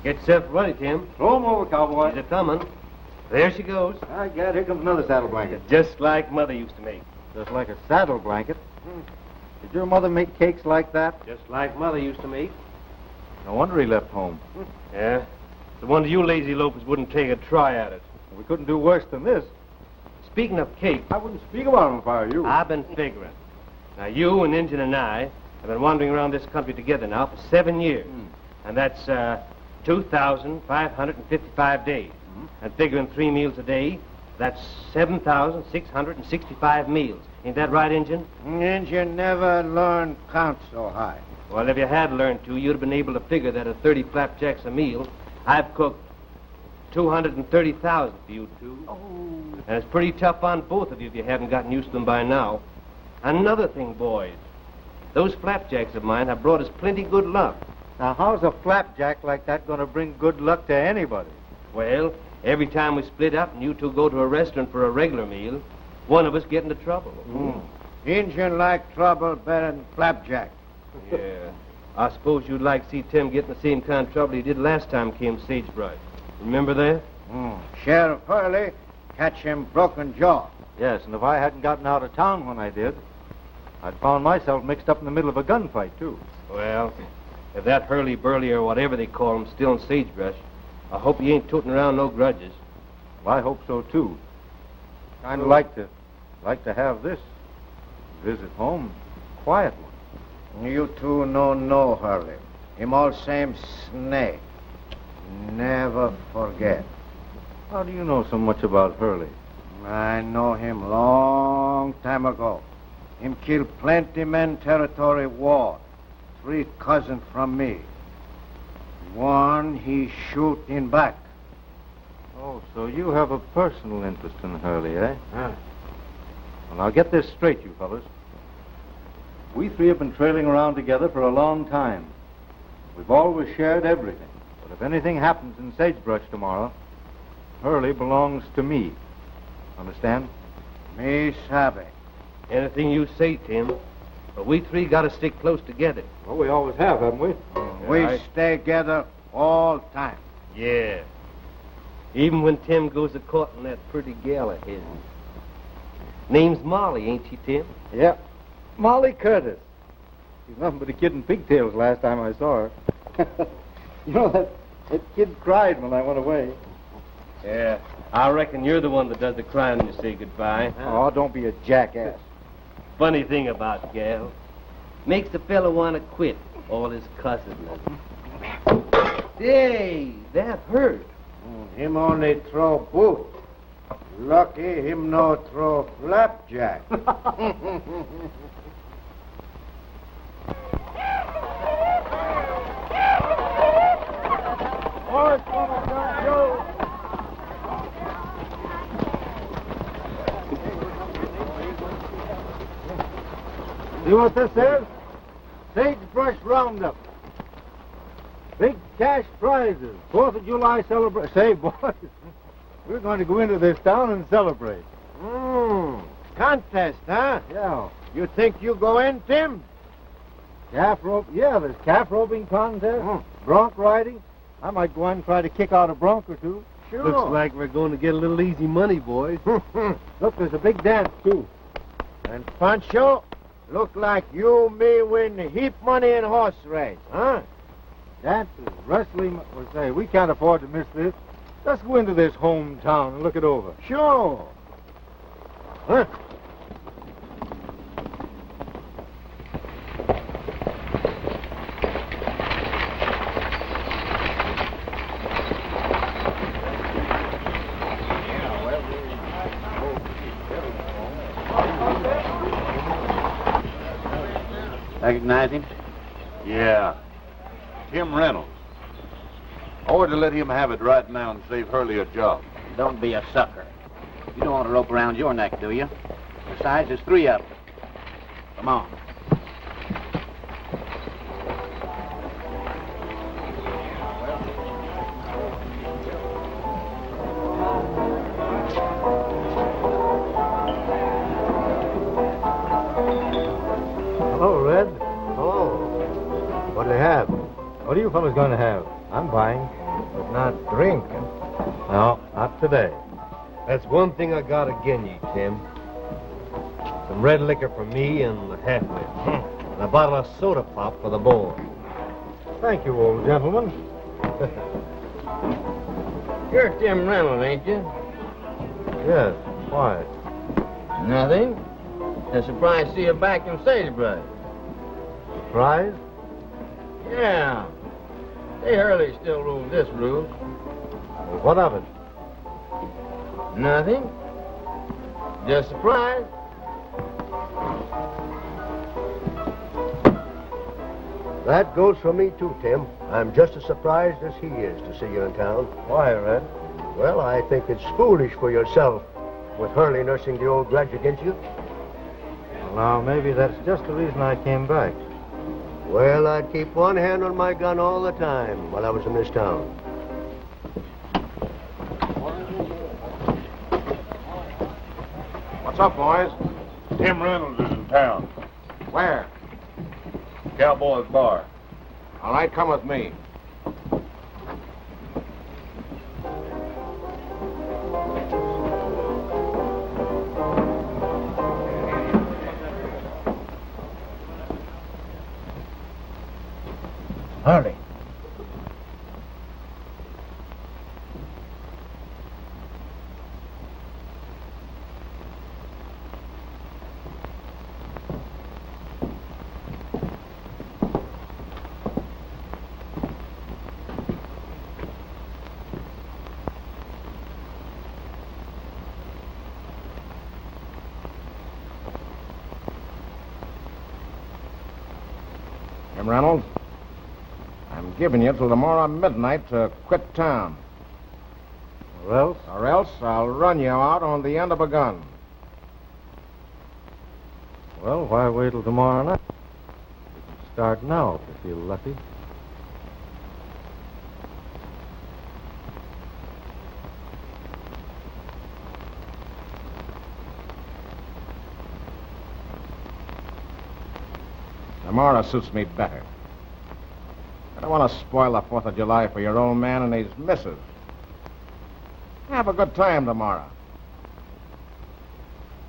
Get yourself ready, Tim. Throw him over, cowboy. She's a-coming. There she goes. I got here comes another saddle blanket. Just like Mother used to make. Just like a saddle blanket? Did your mother make cakes like that? Just like Mother used to make. No wonder he left home. Yeah. It's a wonder you lazy loafers wouldn't take a try at it. We couldn't do worse than this. Speaking of cake, I wouldn't speak about him if I were you. I've been figuring. Now, you and Injun and I have been wandering around this country together now for 7 years. And that's 2,555 days. And figuring 3 meals a day, that's 7,665 meals. Ain't that right, Injun? Injun never learned count so high. Well, if you had learned to, you'd have been able to figure that at 30 flapjacks a meal, I've cooked 230,000 for you two. Oh. And it's pretty tough on both of you if you haven't gotten used to them by now. Another thing, boys. Those flapjacks of mine have brought us plenty good luck. Now, how's a flapjack like that going to bring good luck to anybody? Well, every time we split up and you two go to a restaurant for a regular meal, one of us get into trouble. Injun like trouble better than flapjack. Yeah. I suppose you'd like to see Tim get in the same kind of trouble he did last time he came to Sagebrush. Remember that? Sheriff Hurley catch him broken jaw. Yes, and if I hadn't gotten out of town when I did, I'd found myself mixed up in the middle of a gunfight, too. Well, if that Hurley-Burley or whatever they call him still in Sagebrush, I hope he ain't tooting around no grudges. Well, I hope so, too. Kind of like to have this visit home quiet one. You two no Hurley. Him all same snake. Never forget. How do you know so much about Hurley? I know him long time ago. Him kill plenty men territory war. 3 cousins from me. One he shoot in back. Oh, so you have a personal interest in Hurley, eh? Well, now get this straight, you fellas. We 3 have been trailing around together for a long time. We've always shared everything. But if anything happens in Sagebrush tomorrow, Hurley belongs to me. Understand? Me sabe. Anything you say, Tim. But we 3 got to stick close together. Well, we always have, haven't we? We stay together all time. Yeah. Even when Tim goes a courting that pretty gal of his. Name's Molly, ain't she, Tim? Yeah. Molly Curtis. She's nothing but a kid in pigtails last time I saw her. You know, that kid cried when I went away. Yeah. I reckon you're the one that does the crying when you say goodbye. Oh, don't be a jackass. Funny thing about gal. Makes the fella want to quit all his cussedness. Hey, that hurt. Him only throw boot. Lucky him no throw flapjack. See what this is? Sagebrush Roundup. Big cash prizes. 4th of July celebration. Say, boys, we're going to go into this town and celebrate. Contest, huh? Yeah. You think you go in, Tim? Calf rope. Yeah, there's calf roping contest. Bronc riding. I might go on and try to kick out a bronc or two. Sure. Looks like we're going to get a little easy money, boys. Look, there's a big dance, too. And Pancho, look like you, me win heap money in horse race, huh? Dances, wrestling. Well, say, we can't afford to miss this. Let's go into this hometown and look it over. Sure. Huh? Recognize him? Yeah. Tim Reynolds. I ought to let him have it right now and save Hurley a job. Don't be a sucker. You don't want a rope around your neck, do you? Besides, there's 3 of them. Come on. Hello, Red. Hello. What do they have? What are you fellas going to have? I'm buying. No, not today. That's one thing I got again you, Tim. Some red liquor for me and the half-wit. And a bottle of soda pop for the boy. Thank you, old gentleman. You're Tim Reynolds, ain't you? Yes, why? Nothing. Just surprised to see you back in Sagebrush. Surprise? Yeah. Say Hurley still rules this roof. Well, what of it? Nothing. Just surprised. That goes for me, too, Tim. I'm just as surprised as he is to see you in town. Why, Red? Well, I think it's foolish for yourself, with Hurley nursing the old grudge against you. Well, now, maybe that's just the reason I came back. Well, I'd keep one hand on my gun all the time while I was in this town. What's up, boys? Tim Reynolds is in town. Where? Cowboy's bar. All right, come with me. Hurley. Tim Reynolds, I'm giving you till tomorrow midnight to quit town. Or else? Or else I'll run you out on the end of a gun. Well, why wait till tomorrow night? We can start now if you feel lucky. Tomorrow suits me better. I don't want to spoil the 4th of July for your old man and his missus. Have a good time tomorrow.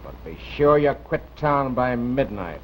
But be sure you quit town by midnight.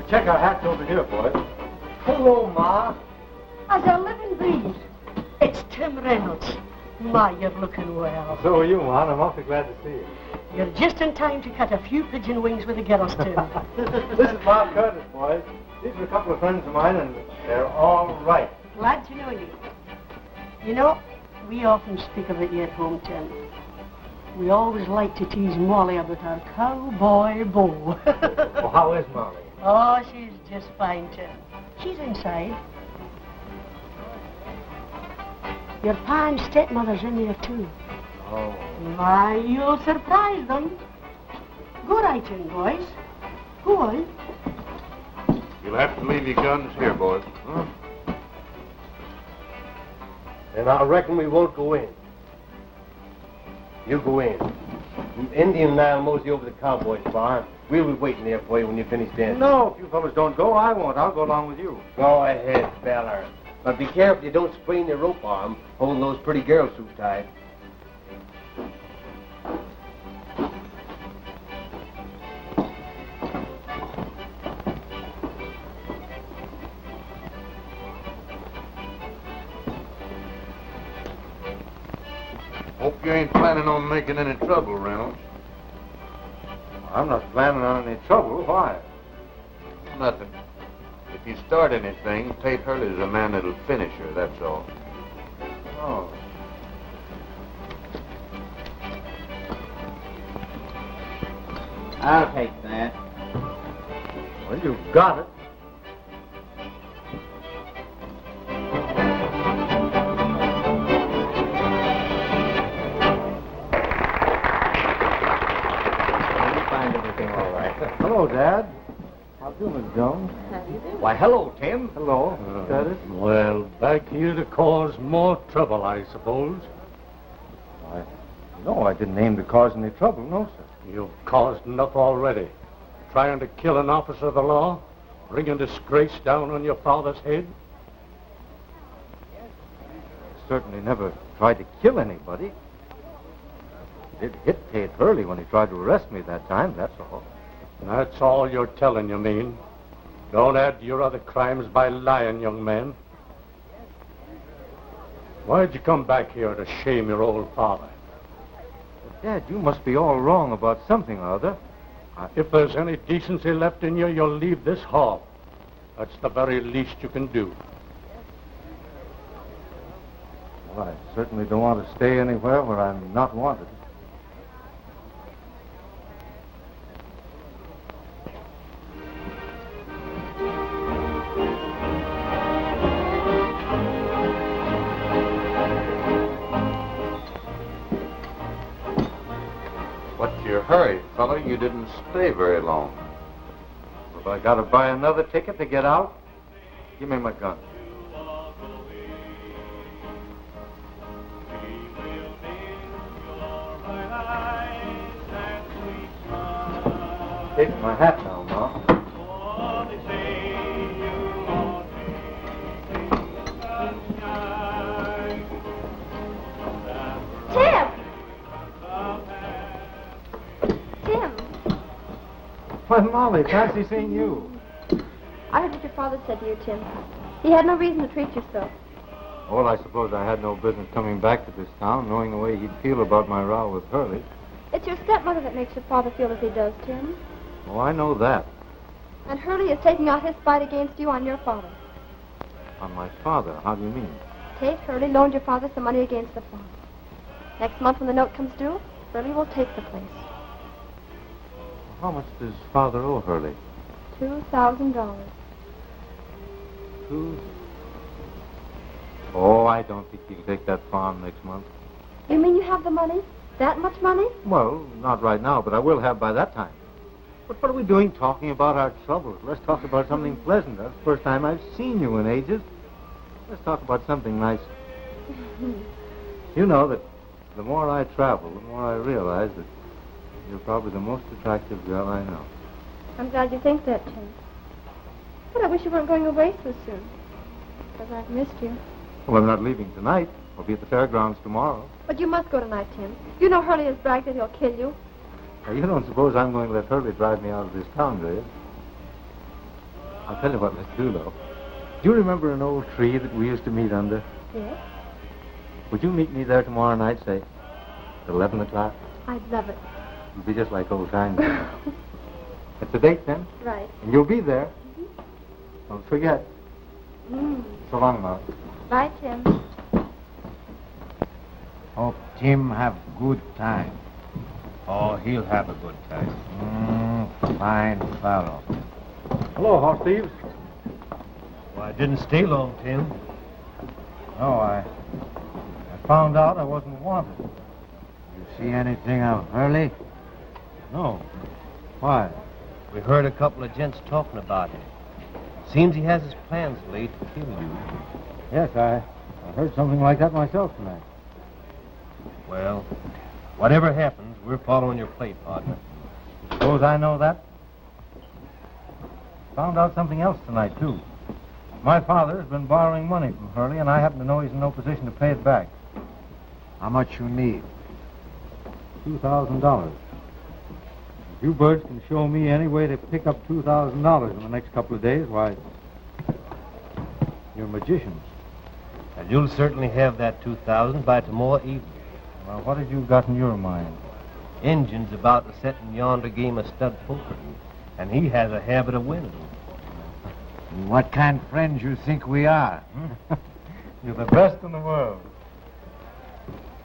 Check our hats over here, boys. Hello, Ma. As I live and breathe, it's Tim Reynolds. Ma, you're looking well. So are you, Mon. I'm awfully glad to see you. You're just in time to cut a few pigeon wings with the girls, too. This is Bob Curtis, boys. These are a couple of friends of mine, and they're all right. Glad to know you. You know, we often speak of it here at home, Tim. We always like to tease Molly about our cowboy beau. Well, how is Molly? Oh, she's just fine, Tim. She's inside. Your pa and stepmother's in there, too. Oh. Why, you'll surprise them. Go right in, boys. Go on. You'll have to leave your guns here, boys. Huh? And I reckon we won't go in. You go in. Indian and I'll mosey over to the cowboy's bar. We'll be waiting there for you when you finish dancing. No, if you fellas don't go, I won't. I'll go along with you. Go ahead, feller. But be careful you don't sprain your rope arm holding those pretty girls so tight. Hope you ain't planning on making any trouble, Reynolds. I'm not planning on any trouble. Why? Nothing. If you start anything, Tate Hurley's a man that'll finish her, that's all. Oh. I'll take that. Well, you got it. You find everything all right. Hello, Dad. How do, Miss Jones? Why, hello, Tim. Hello, Curtis. Well, back here to cause more trouble, I suppose. No, I didn't aim to cause any trouble, no, sir. You've caused enough already. Trying to kill an officer of the law, bringing disgrace down on your father's head. I certainly never tried to kill anybody. I did hit Tate Hurley when he tried to arrest me that time, that's all. That's all you're telling, you mean? Don't add to your other crimes by lying, young man. Why'd you come back here to shame your old father? But Dad, you must be all wrong about something or other. If there's any decency left in you, you'll leave this hall. That's the very least you can do. Well, I certainly don't want to stay anywhere where I'm not wanted. What's your hurry, fella? You didn't stay very long. If I got to buy another ticket to get out, give me my gun. Take my hat now, Ma. Why, Molly, fancy seeing you. I heard what your father said to you, Tim. He had no reason to treat you so. Well, I suppose I had no business coming back to this town, knowing the way he'd feel about my row with Hurley. It's your stepmother that makes your father feel as he does, Tim. Oh, I know that. And Hurley is taking out his spite against you on your father. On my father? How do you mean? Tate Hurley loaned your father some money against the farm. Next month when the note comes due, Hurley will take the place. How much does Father owe Hurley? $2,000. Oh, I don't think he'll take that farm next month. You mean you have the money? That much money? Well, not right now, but I will have by that time. But what are we doing talking about our troubles? Let's talk about something pleasant. That's the first time I've seen you in ages. Let's talk about something nice. You know that the more I travel, the more I realize that you're probably the most attractive girl I know. I'm glad you think that, Tim. But I wish you weren't going away so soon. Because I've missed you. Well, I'm not leaving tonight. I'll be at the fairgrounds tomorrow. But you must go tonight, Tim. You know Hurley has bragged that he'll kill you. Now, you don't suppose I'm going to let Hurley drive me out of this town, do you? I'll tell you what let's do, though. Do you remember an old tree that we used to meet under? Yes. Would you meet me there tomorrow night, say, at 11 o'clock? I'd love it. It'll be just like old times. It's a date, then? Right. And you'll be there. Mm-hmm. Don't forget. So long, Ma. Bye, Tim. Hope Tim have good time. Oh, he'll have a good time. Fine fellow. Hello, horse thieves. Well, I didn't stay long, Tim. No, I found out I wasn't wanted. You see anything of Hurley? No. Why? We heard a couple of gents talking about him. Seems he has his plans laid to kill you. Yes, I heard something like that myself tonight. Well, whatever happens, we're following your plate, partner. Suppose I know that? Found out something else tonight, too. My father has been borrowing money from Hurley, and I happen to know he's in no position to pay it back. How much you need? $2,000. If you birds can show me any way to pick up $2,000 in the next couple of days, why, you're magicians. And you'll certainly have that $2,000 by tomorrow evening. Well, what have you got in your mind? Injun's about to set in yonder game of stud poker, and he has a habit of winning. What kind of friends you think we are? You're the best in the world.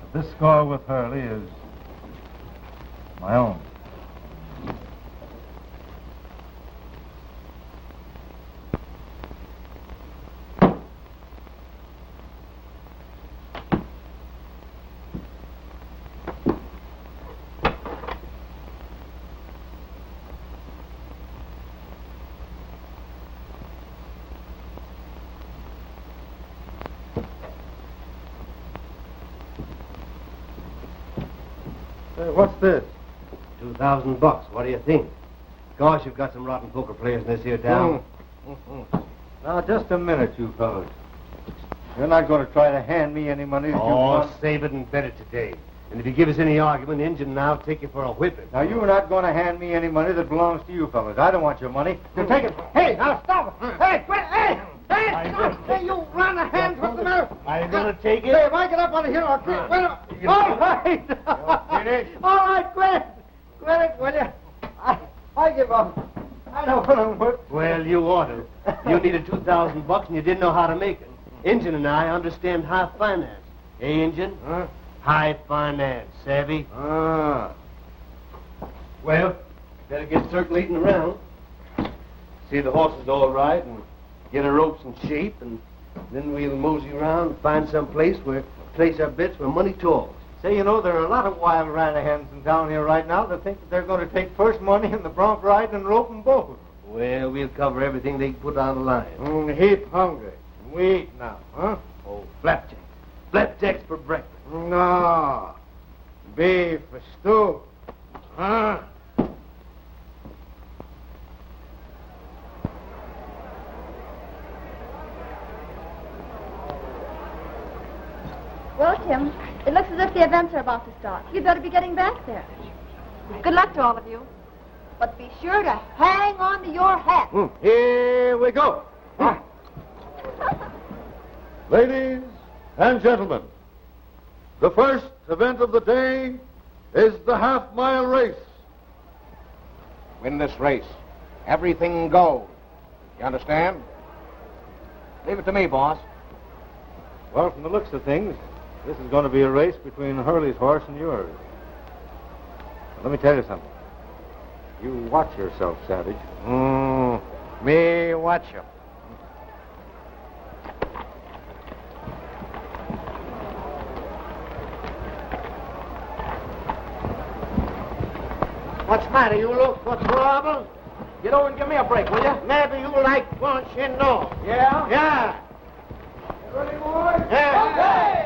But this score with Hurley is my own. Hey, what's this? $2,000. What do you think? Gosh, you've got some rotten poker players in this here town. Now, just a minute, you fellas. You're not going to try to hand me any money that you want? Save it and bet it today. And if you give us any argument, Injun and I'll take you for a whipping. Now, you're not going to hand me any money that belongs to you fellas. I don't want your money. You take it. Hey, now stop it. Hey, quit. Hey, stop. Hey, you run the hands. What's the matter? Are you going to take it? Hey, if I get up out of here, I'll quit. Wait a minute. All right. All right, quit it, will you? I give up. I know what I'm worth. Well, you ought to. You needed $2,000 and you didn't know how to make it. Injun and I understand high finance. Hey, Injun? Huh? High finance, savvy? Well, better get circulating around. See the horses all right and get our ropes in shape, and then we'll mosey around and find some place where place our bets where money talks. Say, you know, there are a lot of wild Ranahans in town here right now that think that they're going to take first money in the bronc riding and roping both. Well, we'll cover everything they can put on the line. Heap hungry. We eat now, huh? Oh, flapjacks. Flapjacks for breakfast. No. Beef for stew. Huh? Well, Tim, it looks as if the events are about to start. You'd better be getting back there. Good luck to all of you. But be sure to hang on to your hat. Here we go. Ladies and gentlemen, the first event of the day is the half-mile race. Win this race. Everything goes. You understand? Leave it to me, boss. Well, from the looks of things, this is going to be a race between Hurley's horse and yours. Let me tell you something. You watch yourself, Savage. Me watch you. What's the matter, you look? What's the trouble? Get over and give me a break, will you? Maybe you like punch in no. Yeah? Yeah. Ready, boys? Yeah. Okay.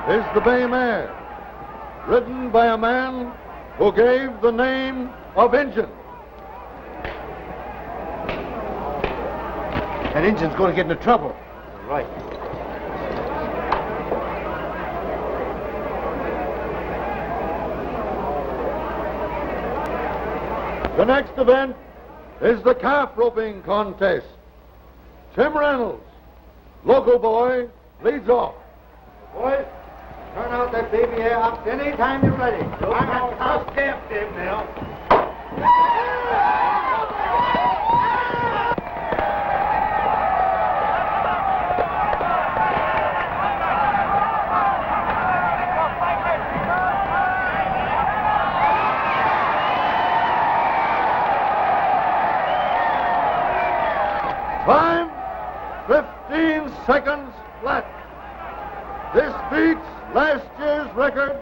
Is the bay mare, ridden by a man who gave the name of Injun. That Injun's going to get into trouble. Right. The next event is the calf roping contest. Tim Reynolds, local boy, leads off. Boys, turn out that baby air up any time you're ready. I'll stamp him now. Time, 15 seconds flat. This beats last year's record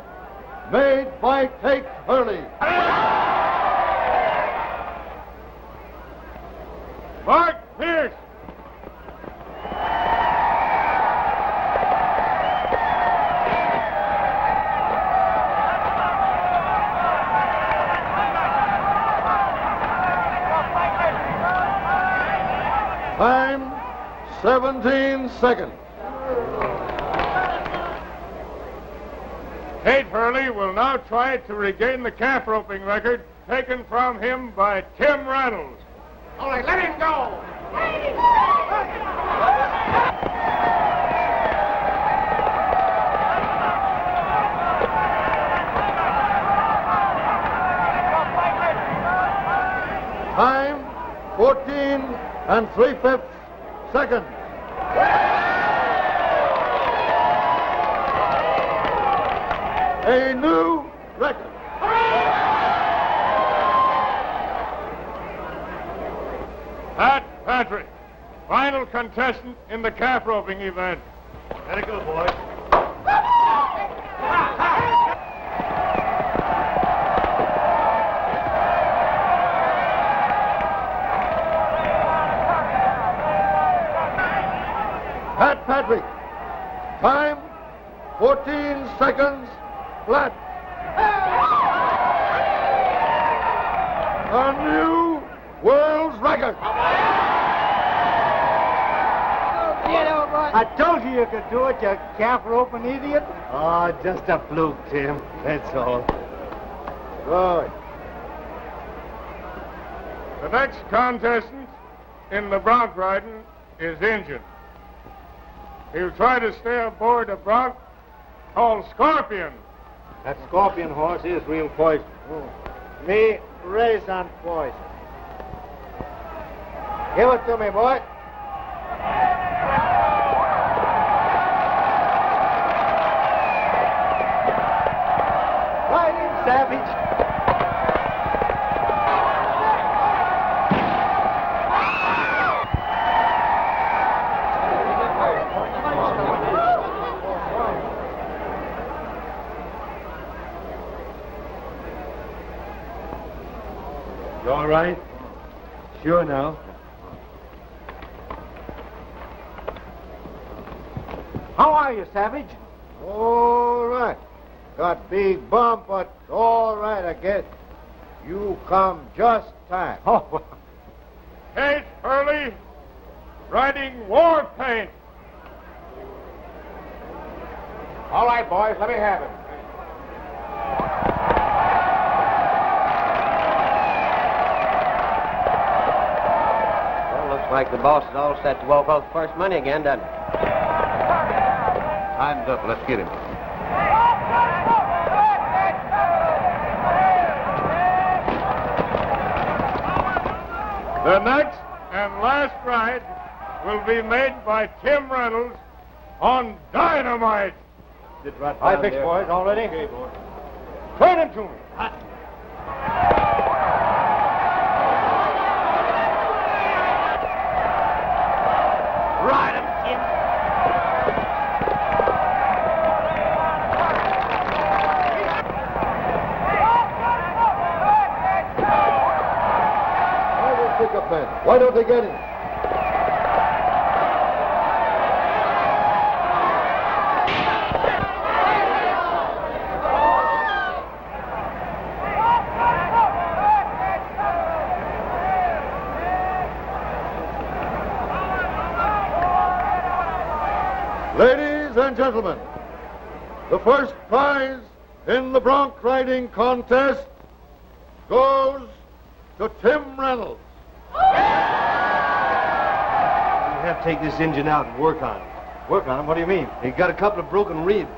made by Kate Hurley. Mark Pierce. Time, 17 seconds. Kate Hurley will now try to regain the calf roping record taken from him by Tim Reynolds. All right, let him go. Time, 14 3/5 seconds. A new record. Pat Patrick, final contestant in the calf roping event. Let it go, boys. Pat Patrick. Time, 14 seconds flat. A new world's record. I told you could do it, you calf roping idiot. Oh, just a fluke, Tim. That's all. Good. The next contestant in the bronc riding is Injun. He'll try to stay aboard a bronc called Scorpion. That scorpion horse is real poison. Me raise on poison. Give it to me, boy. Ride him, savage. You all right? Sure now. How are you, savage? All right. Got big bump, but all right, I guess. You come just time. Oh, Kate Hurley, riding war paint. All right, boys, let me have it. Well, looks like the boss is all set to walk off the first money again, doesn't it? Time's up. Let's get him. The next and last ride will be made by Tim Reynolds on Dynamite. I fixed, boys. All ready? Okay, boy. Turn him to me. Ride him, Tim. Why don't pick up men? Why don't they get him? Ladies and gentlemen, the first prize in the bronc riding contest goes to Tim Reynolds. We have to take this engine out and work on it. Work on him? What do you mean? He got a couple of broken ribs.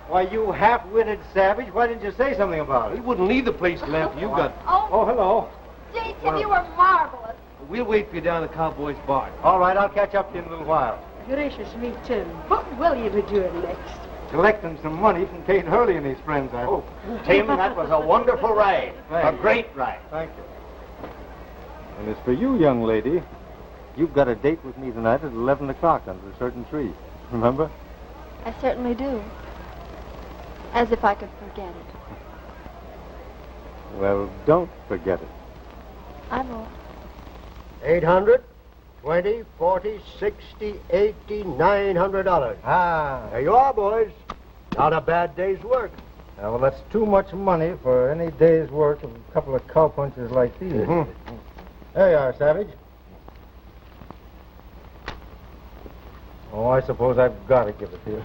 Why, you half-witted savage. Why didn't you say something about He it? wouldn't leave the place till after you got... Oh, hello. Gee, Tim, you were marvelous. We'll wait for you down at the cowboy's barn. All right, I'll catch up to you in a little while. Gracious me, Tim. What will you be doing next? Collecting some money from Kate Hurley and his friends, I hope. Tim, that was a wonderful ride. Thanks. A great ride. Thank you. And as for you, young lady, you've got a date with me tonight at 11 o'clock under a certain tree. Remember? I certainly do. As if I could forget it. Well, don't forget it. I won't. 800, 20, 40, 60, 80, $900. Ah. There you are, boys. Not a bad day's work. Well, that's too much money for any day's work of a couple of cowpunchers like these. There you are, Savage. Oh, I suppose I've got to give it to you.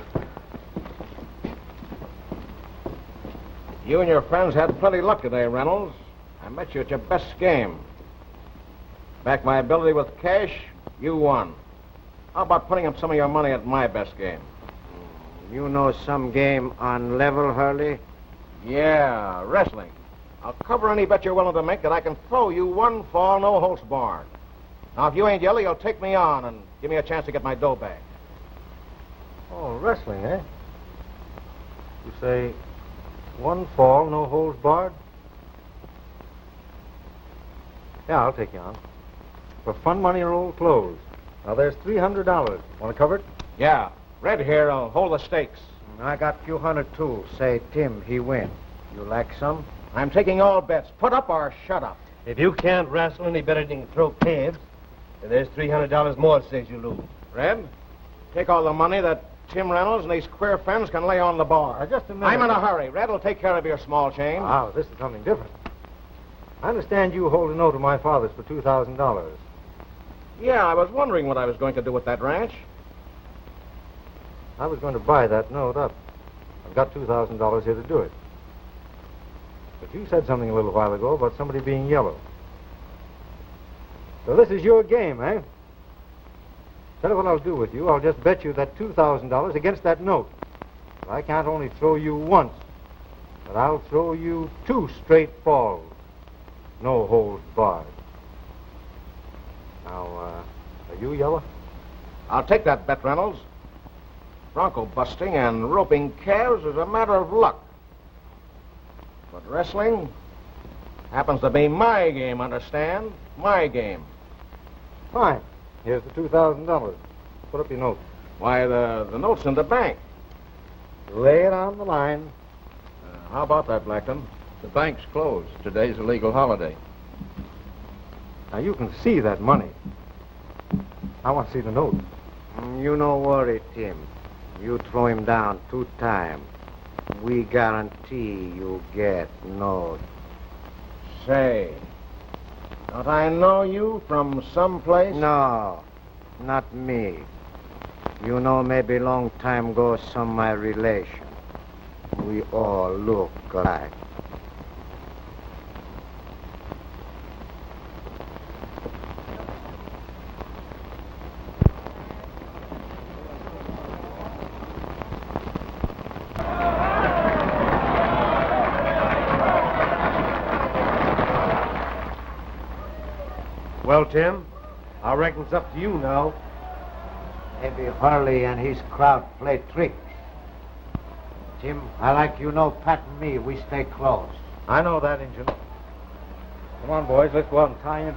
You and your friends had plenty luck today, Reynolds. I met you at your best game. Back my ability with cash, you won. How about putting up some of your money at my best game? You know some game on level, Hurley? Yeah, wrestling. I'll cover any bet you're willing to make that I can throw you one fall, no holds barred. Now, if you ain't yellow, you'll take me on and give me a chance to get my dough back. Oh, wrestling, eh? You say one fall, no holds barred? Yeah, I'll take you on. For fun money or old clothes. Now, there's $300. Want to cover it? Yeah. Red here will hold the stakes. I got a few hundred, too. Say, Tim, he win. You like some? I'm taking all bets. Put up or shut up. If you can't wrestle any better than you can throw calves, then there's $300 more says you lose. Red, take all the money that Tim Reynolds and these queer friends can lay on the bar. Just a minute. I'm in a hurry. Red will take care of your small change. Wow, this is something different. I understand you hold a note of my father's for $2,000. Yeah, I was wondering what I was going to do with that ranch. I was going to buy that note up. I've got $2,000 here to do it. But you said something a little while ago about somebody being yellow. So this is your game, eh? Tell you what I'll do with you. I'll just bet you that $2,000 against that note. I can't only throw you once, but I'll throw you 2 straight falls. No holds barred. Now, are you yellow? I'll take that bet, Reynolds. Bronco busting and roping calves is a matter of luck. But wrestling happens to be my game, understand? My game. Fine. Here's the $2,000. Put up your note. Why, the note's in the bank. Lay it on the line. How about that, Blackton? The bank's closed. Today's a legal holiday. Now, you can see that money. I want to see the note. You no worry, Tim. You throw him down 2 times. We guarantee you get note. Say, don't I know you from someplace? No, not me. You know, maybe long time ago, some my relation. We all look alike. Well, Tim, I reckon it's up to you now. Maybe Hurley and his crowd play tricks. Tim, I like you know Pat and me, we stay close. I know that, Injun. Come on, boys, let's go out and tie in.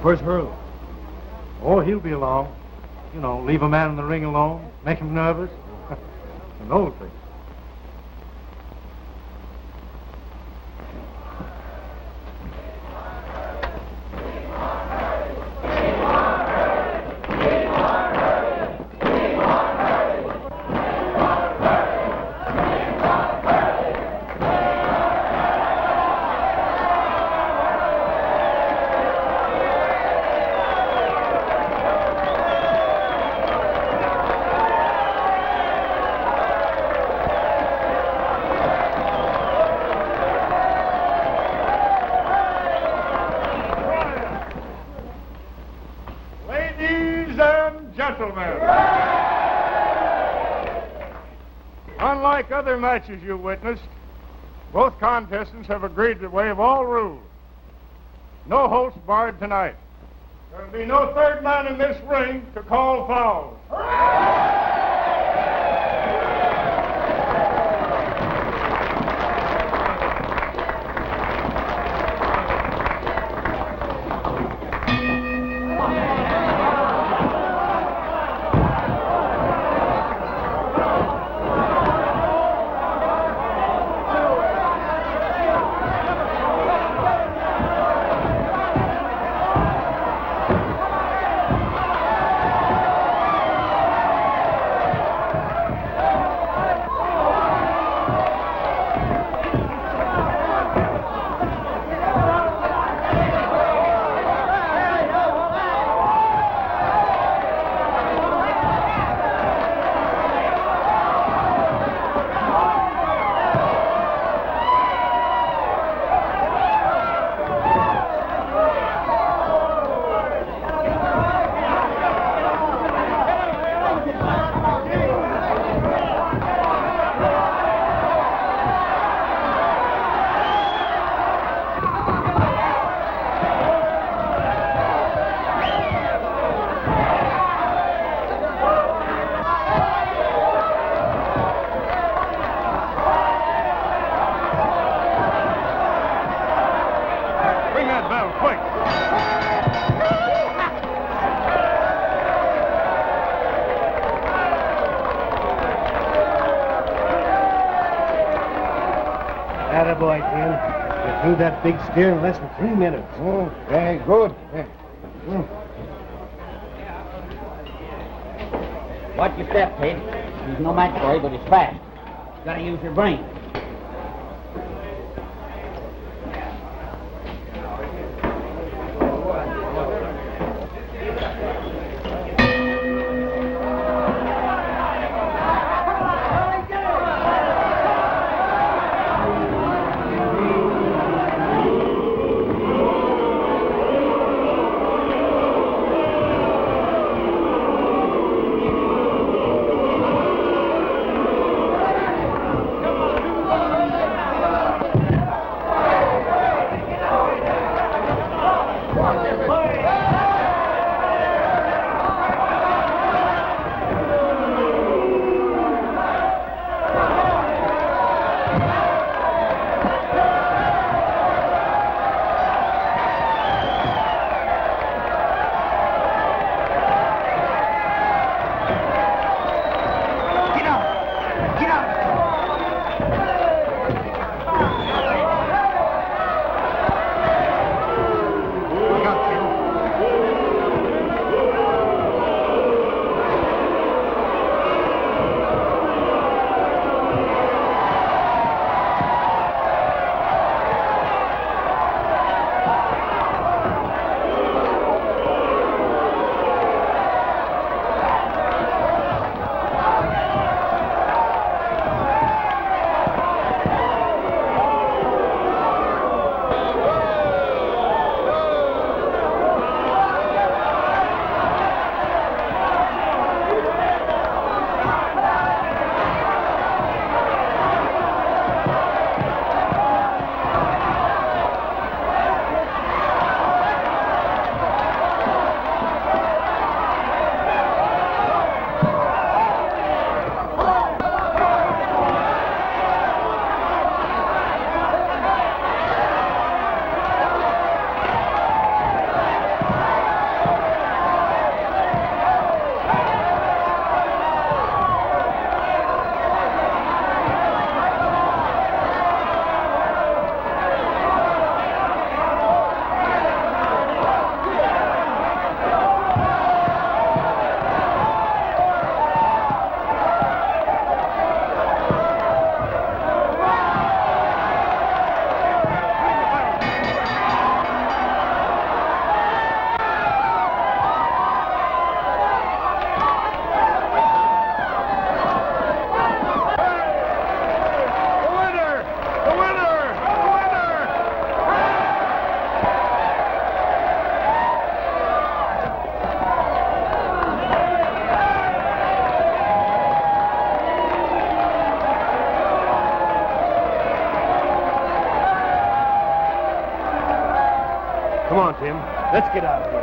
Where's Hurley? Oh, he'll be along. You know, leave a man in the ring alone, make him nervous. An old thing. Ladies and gentlemen, unlike other matches you witnessed, both contestants have agreed to waive all rules. No holds barred tonight. There'll be no third man in this ring to call fouls. Attaboy, Tim. You threw that big steer in less than 3 minutes. Oh, very good. Watch your step, Ted. He's no match for you, but he's fast. You gotta use your brain. Come on, Tim. Let's get out of here.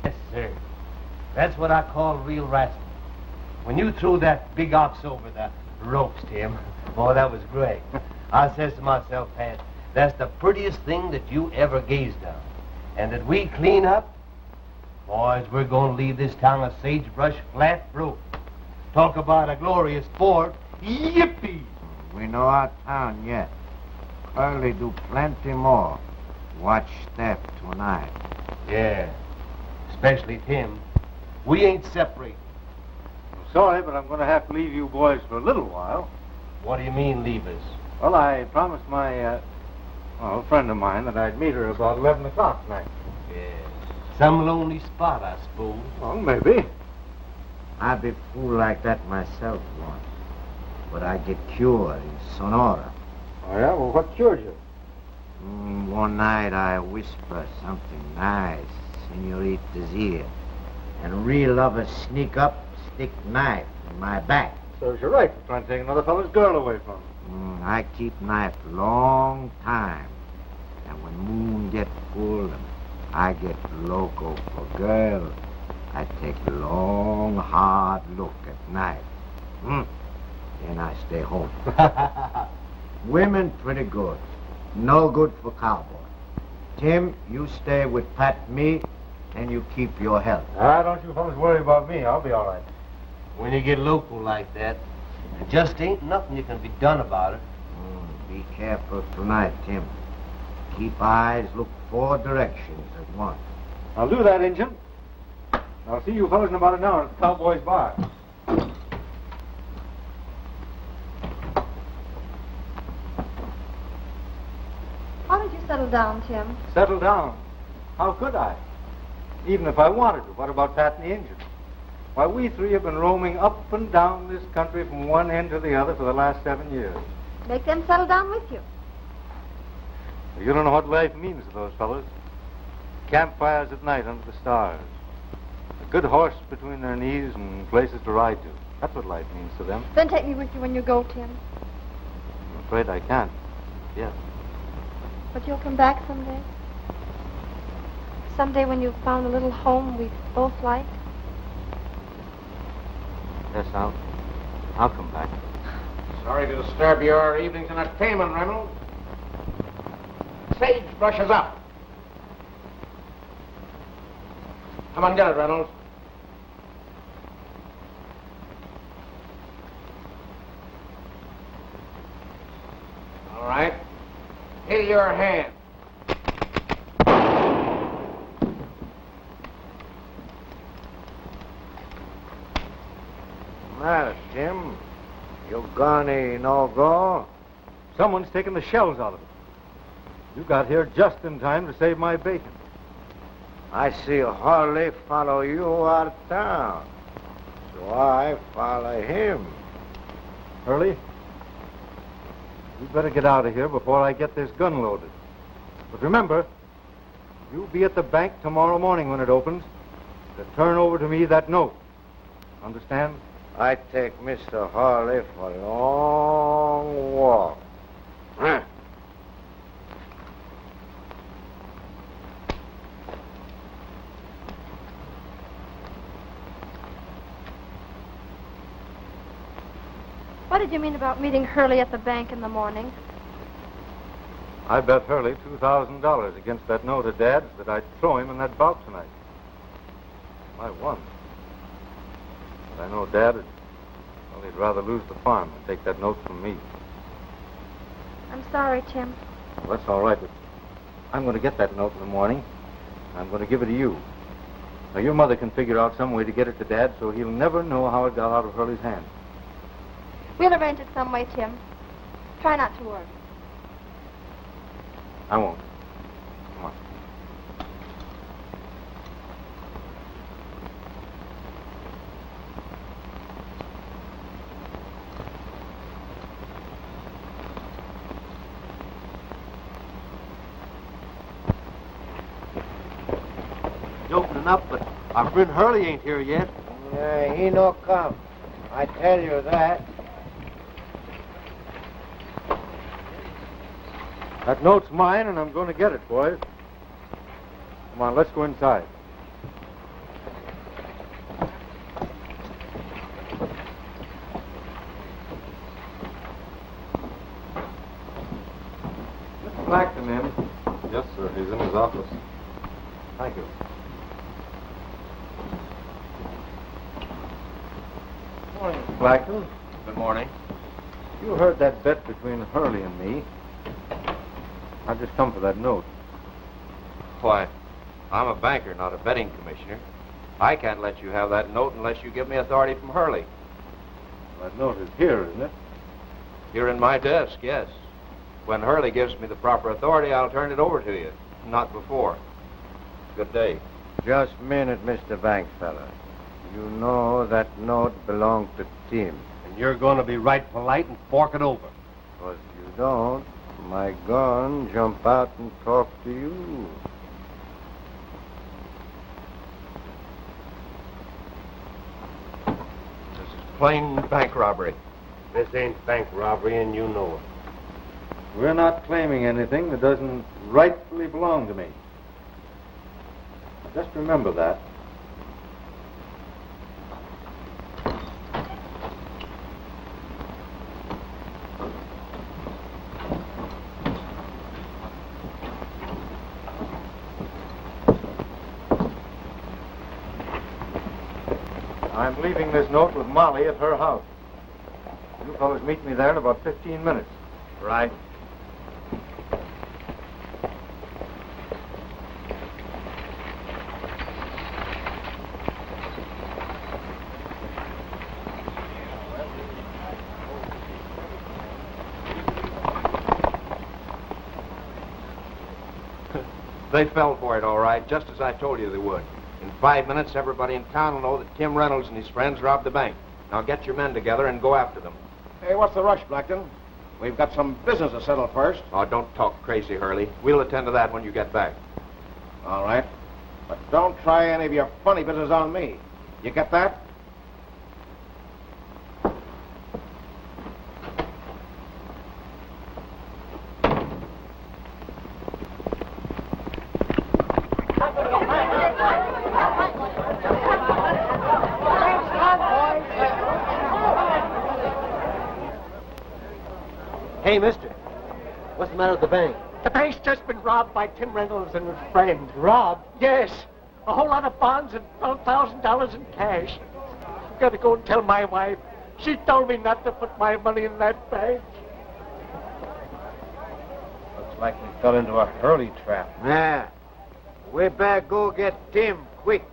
Yes, sir. That's what I call real wrestling. When you threw that big ox over the ropes, Tim, boy, that was great. I says to myself, Pat, that's the prettiest thing that you ever gazed on. And that we clean up, boys, we're going to leave this town a sagebrush flat broke. Talk about a glorious sport. Yippee! We know our town yet. Curly do plenty more. Watch step tonight. Yeah, especially Tim. We ain't separated. I'm sorry, but I'm going to have to leave you boys for a little while. What do you mean, leave us? Well, I promised my, a friend of mine that I'd meet her about 11 o'clock tonight. Yeah. Some lonely spot, I suppose. Well, maybe. I be fool like that myself once. But I get cured in Sonora. Oh, yeah? Well, what cured you? One night I whisper something nice, Senorita's ear. And real lovers sneak up, stick knife in my back. Serves you right for trying to take another fellow's girl away from him. I keep knife long time. And when moon get full and I get loco for girl, I take long, hard look at knife. and I stay home. Women pretty good. No good for cowboy. Tim, you stay with Pat and me, and you keep your health. Don't you fellas worry about me. I'll be all right. When you get local like that, there just ain't nothing you can be done about it. Be careful tonight, Tim. Keep eyes, look 4 directions at once. I'll do that, Injun. I'll see you fellas in about an hour at the Cowboy's Bar. How did you settle down, Tim? Settle down? How could I? Even if I wanted to. What about Pat and the Injun? Why, we 3 have been roaming up and down this country from one end to the other for the last 7 years. Make them settle down with you. You don't know what life means to those fellas. Campfires at night under the stars. A good horse between their knees and places to ride to. That's what life means to them. Then take me with you when you go, Tim. I'm afraid I can't. Yes. But you'll come back someday? Someday when you've found a little home we both like? Yes, I'll come back. Sorry to disturb your evening's entertainment, Reynolds. Sagebrush is up. Come on, get it, Reynolds. All right. Hit your hand. Matter, Tim? You gonna no go? Someone's taken the shells out of it. You got here just in time to save my bacon. I see Harley follow you out of town, so I follow him. Hurley, you better get out of here before I get this gun loaded. But remember, you'll be at the bank tomorrow morning when it opens to turn over to me that note. Understand? I take Mr. Harley for a long walk. What did you mean about meeting Hurley at the bank in the morning? I bet Hurley $2,000 against that note of Dad's that I'd throw him in that bout tonight. I won. But I know Dad he'd rather lose the farm than take that note from me. I'm sorry, Tim. Well, that's all right, but I'm going to get that note in the morning. I'm going to give it to you. Now, your mother can figure out some way to get it to Dad so he'll never know how it got out of Hurley's hand. We'll arrange it some way, Tim. Try not to worry. I won't. Come on. It's opening up, but our friend Hurley ain't here yet. Yeah, he no come. I tell you that. That note's mine, and I'm going to get it, boys. Come on, let's go inside. Mr. Blackton in? Yes, sir. He's in his office. Thank you. Good morning, Mr. Blackton. Good morning. You heard that bet between Hurley and me. I've just come for that note. Why, I'm a banker, not a betting commissioner. I can't let you have that note unless you give me authority from Hurley. That note is here, isn't it? You're in my desk, yes. When Hurley gives me the proper authority, I'll turn it over to you. Not before. Good day. Just a minute, Mr. Bank fella. You know that note belonged to Tim. And you're going to be right polite and fork it over. Because you don't, my gun jump out and talk to you. This is plain bank robbery. This ain't bank robbery, and you know it. We're not claiming anything that doesn't rightfully belong to me. Just remember that. I'm leaving this note with Molly at her house. You fellows meet me there in about 15 minutes. Right. They fell for it, all right, just as I told you they would. In 5 minutes, everybody in town will know that Tim Reynolds and his friends robbed the bank. Now get your men together and go after them. Hey, what's the rush, Blackton? We've got some business to settle first. Oh, don't talk crazy, Hurley. We'll attend to that when you get back. All right. But don't try any of your funny business on me. You get that? Hey, mister. What's the matter with the bank? The bank's just been robbed by Tim Reynolds and his friend. Robbed? Yes. A whole lot of bonds and $12,000 in cash. I've got to go and tell my wife. She told me not to put my money in that bank. Looks like we fell into a Hurley trap. Yeah. We better go get Tim, quick.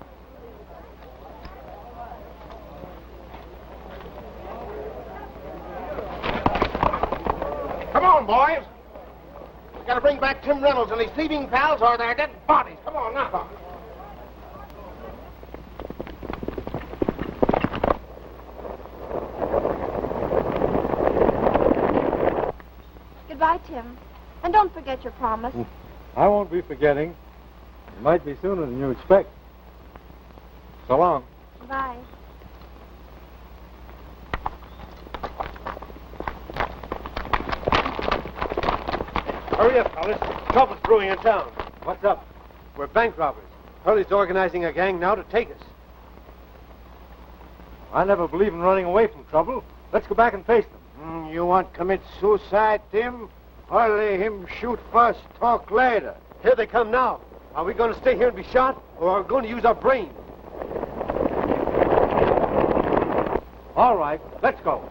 Come on, boys. We gotta bring back Tim Reynolds and his thieving pals or they're dead bodies. Come on, knock on. Goodbye, Tim. And don't forget your promise. I won't be forgetting. It might be sooner than you expect. So long. Bye. Hurry up, fellas. Trouble's brewing in town. What's up? We're bank robbers. Hurley's organizing a gang now to take us. I never believe in running away from trouble. Let's go back and face them. You want to commit suicide, Tim? Hurley him shoot first, talk later. Here they come now. Are we going to stay here and be shot, or are we going to use our brains? All right, let's go.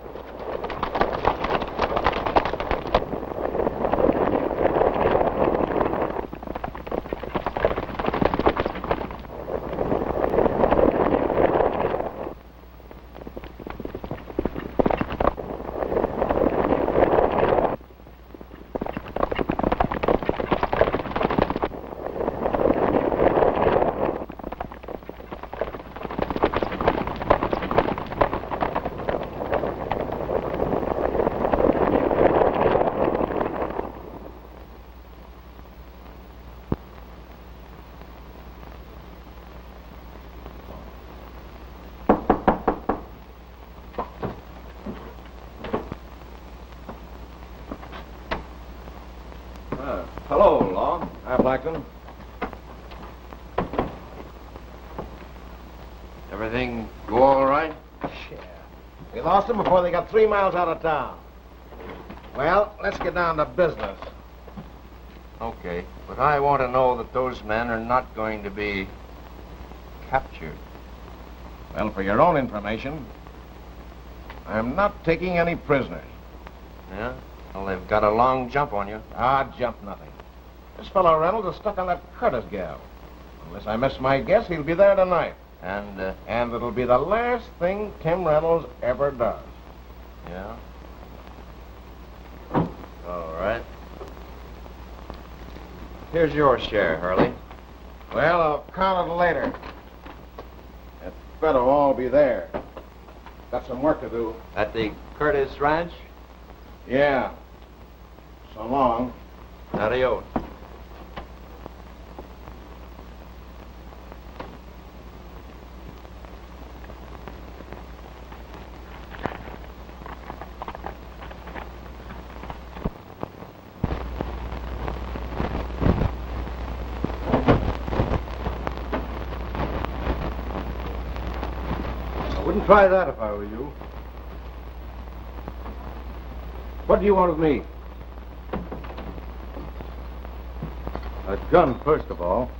Hello, Law. Hi, Blackton. Everything go all right? Yeah. We lost them before they got 3 miles out of town. Well, let's get down to business. Okay, but I want to know that those men are not going to be captured. Well, for your own information, I'm not taking any prisoners. Yeah? Well, they've got a long jump on you. Ah, jump nothing. This fellow Reynolds is stuck on that Curtis gal. Unless I miss my guess, he'll be there tonight. And it'll be the last thing Tim Reynolds ever does. Yeah? All right. Here's your share, Hurley. Well, I'll count it later. It better all be there. Got some work to do. At the Curtis Ranch? Yeah. So long. Adios. I wouldn't try that if I were you. What do you want of me? A gun, first of all.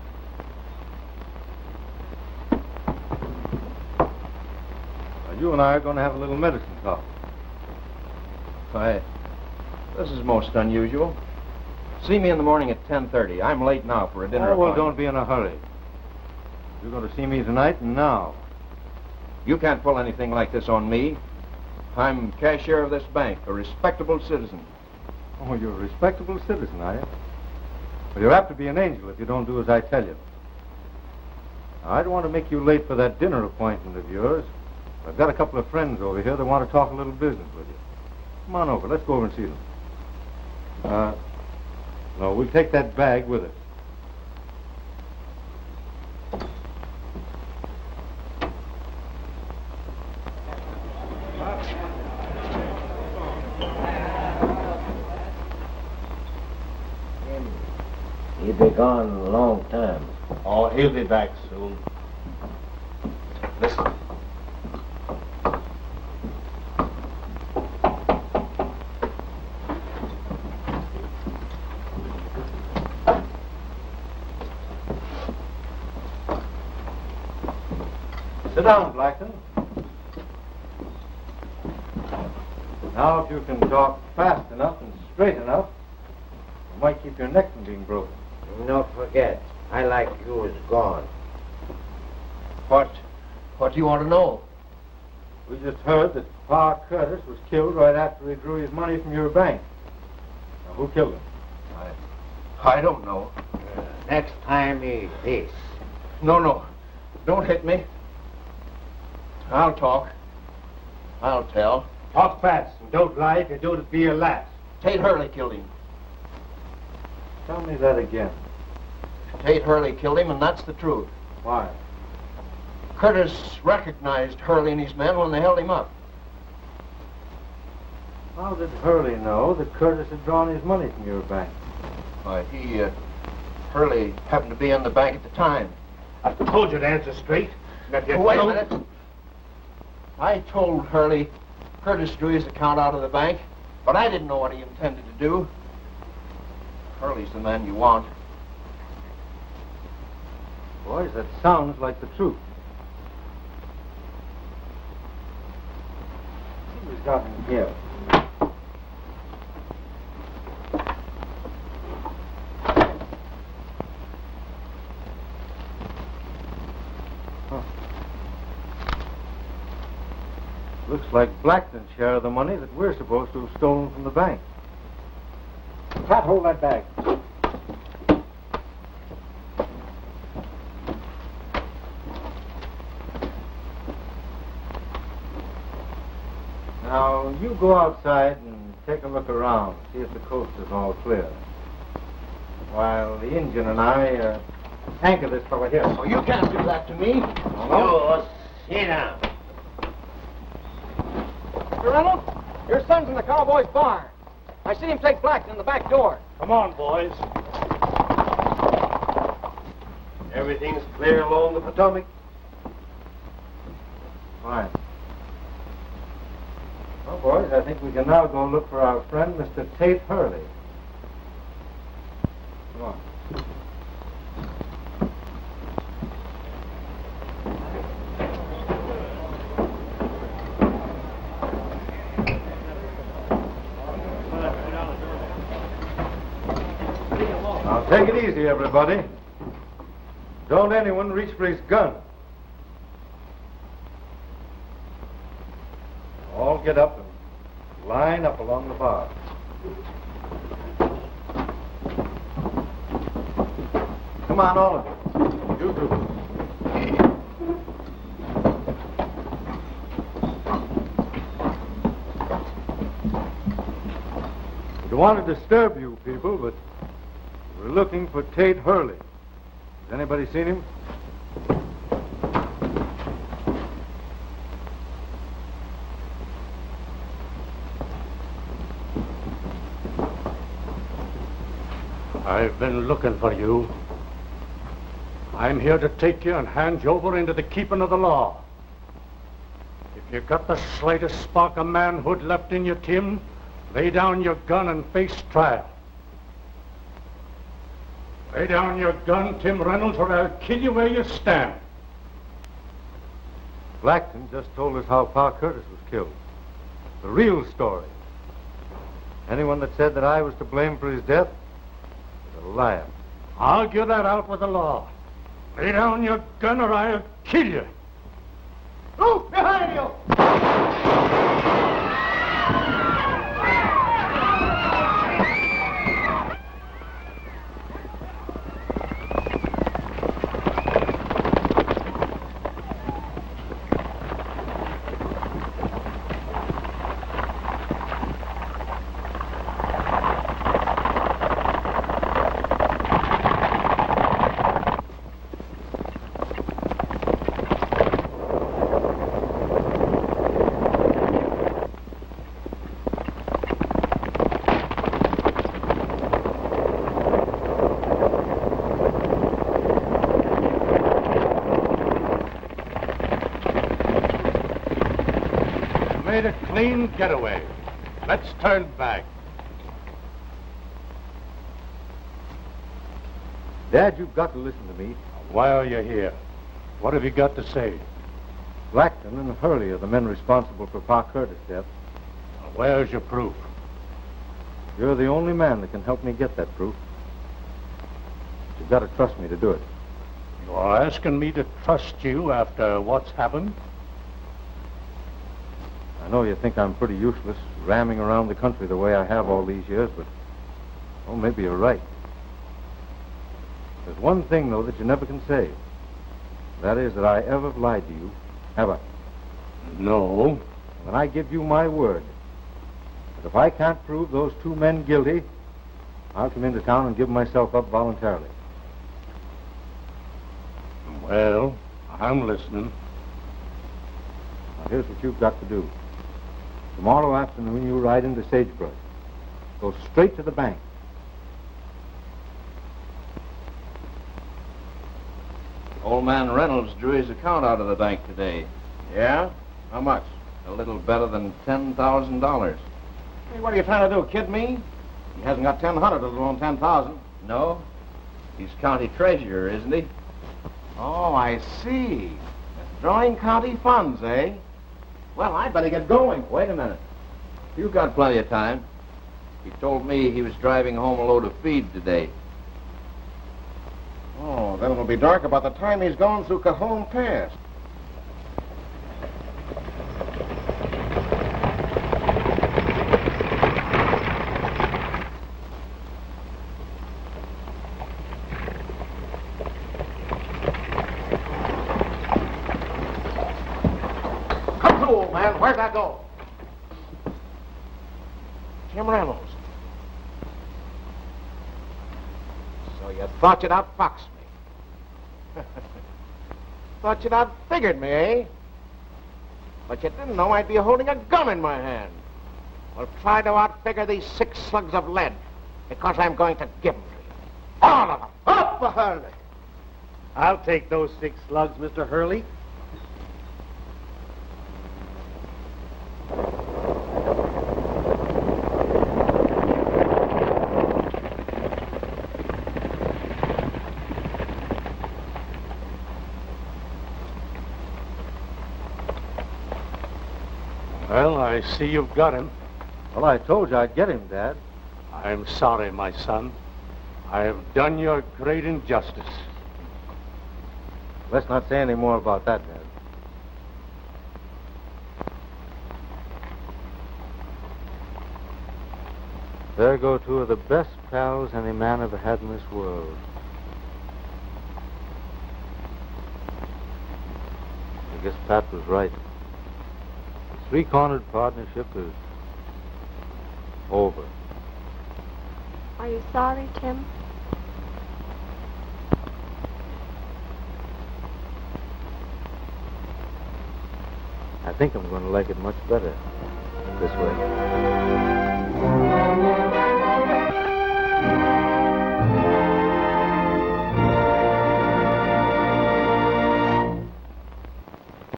You and I are going to have a little medicine talk. Why, this is most unusual. See me in the morning at 10:30. I'm late now for a dinner Well, appointment. don't be in a hurry. You're going to see me tonight and now. You can't pull anything like this on me. I'm cashier of this bank, a respectable citizen. Oh, you're a respectable citizen, are you? Well, you'll have to be an angel if you don't do as I tell you. Now, I don't want to make you late for that dinner appointment of yours. I've got a couple of friends over here that want to talk a little business with you. Come on over. Let's go over and see them. No, we'll take that bag with us. He'll be gone a long time. Oh, he'll be back soon. Listen. Sit down, Blackton. Now, if you can talk fast enough and straight enough, you might keep your neck from being broken. Don't forget, I like you is gone. What do you want to know? We just heard that Pa Curtis was killed right after he drew his money from your bank. Now, who killed him? I don't know. Next time he this. No. Don't hit me. I'll talk. I'll tell. Talk fast and don't lie if you do it be your last. Tate Hurley killed him. Tell me that again. Tate Hurley killed him, and that's the truth. Why? Curtis recognized Hurley and his men when they held him up. How did Hurley know that Curtis had drawn his money from your bank? Why, Hurley happened to be in the bank at the time. I told you to answer straight. Wait a minute. I told Hurley Curtis drew his account out of the bank, but I didn't know what he intended to do. Hurley's the man you want. Boys, that sounds like the truth. See who's got him here. Looks like Blackton's share of the money that we're supposed to have stolen from the bank. Pat, hold that bag. Now, you go outside and take a look around, see if the coast is all clear. While the Injun and I anchor this fella here. Oh, you can't do that to me. No, sit down. Mr. Reynolds, your son's in the cowboy's barn. I seen him take Blackton in the back door. Come on, boys. Everything's clear along the Potomac. Fine. Well, boys, I think we can now go look for our friend, Mr. Tate Hurley. Come on. Now, take it easy, everybody. Don't anyone reach for his gun. All get up and line up along the bar. Come on, all of you. You too. We don't want to disturb you people, but we're looking for Tate Hurley. Has anybody seen him? I've been looking for you. I'm here to take you and hand you over into the keeping of the law. If you got the slightest spark of manhood left in you, Tim, lay down your gun and face trial. Lay down your gun, Tim Reynolds, or I'll kill you where you stand. Blackton just told us how Pa Curtis was killed. The real story. Anyone that said that I was to blame for his death is a liar. Argue that out with the law. Lay down your gun or I'll kill you. Luke, behind you! Made a clean getaway. Let's turn back. Dad, you've got to listen to me. Why are you here? What have you got to say? Blackton and Hurley are the men responsible for Pa Curtis' death. Where's your proof? You're the only man that can help me get that proof. You've got to trust me to do it. You're asking me to trust you after what's happened? I know you think I'm pretty useless, ramming around the country the way I have all these years, but, well, maybe you're right. There's one thing, though, that you never can say. That is that I ever lied to you, have I? No. Then I give you my word that if I can't prove those two men guilty, I'll come into town and give myself up voluntarily. Well, I'm listening. Now, here's what you've got to do. Tomorrow afternoon, you ride into Sagebrush. Go straight to the bank. Old man Reynolds drew his account out of the bank today. Yeah? How much? A little better than $10,000. Hey, what are you trying to do, kid me? He hasn't got 1,000, let alone 10,000. No? He's county treasurer, isn't he? Oh, I see. Drawing county funds, eh? Well, I'd better get going. Wait a minute. You've got plenty of time. He told me he was driving home a load of feed today. Oh, then it'll be dark about the time he's going through Cajon Pass. Come through, old man. Where'd that go? Tim Reynolds. So you thought you'd outfox me. Thought you'd outfigured me, eh? But you didn't know I'd be holding a gun in my hand. Well, try to outfigure these 6 slugs of lead, because I'm going to give them to you. All of them. Up for Hurley. I'll take those 6 slugs, Mr. Hurley. Well, I see you've got him. Well, I told you I'd get him, Dad. I'm sorry, my son. I have done you a great injustice. Let's not say any more about that, Dad. There go 2 of the best pals any man ever had in this world. I guess Pat was right. The 3-cornered partnership is over. Are you sorry, Tim? I think I'm going to like it much better this way.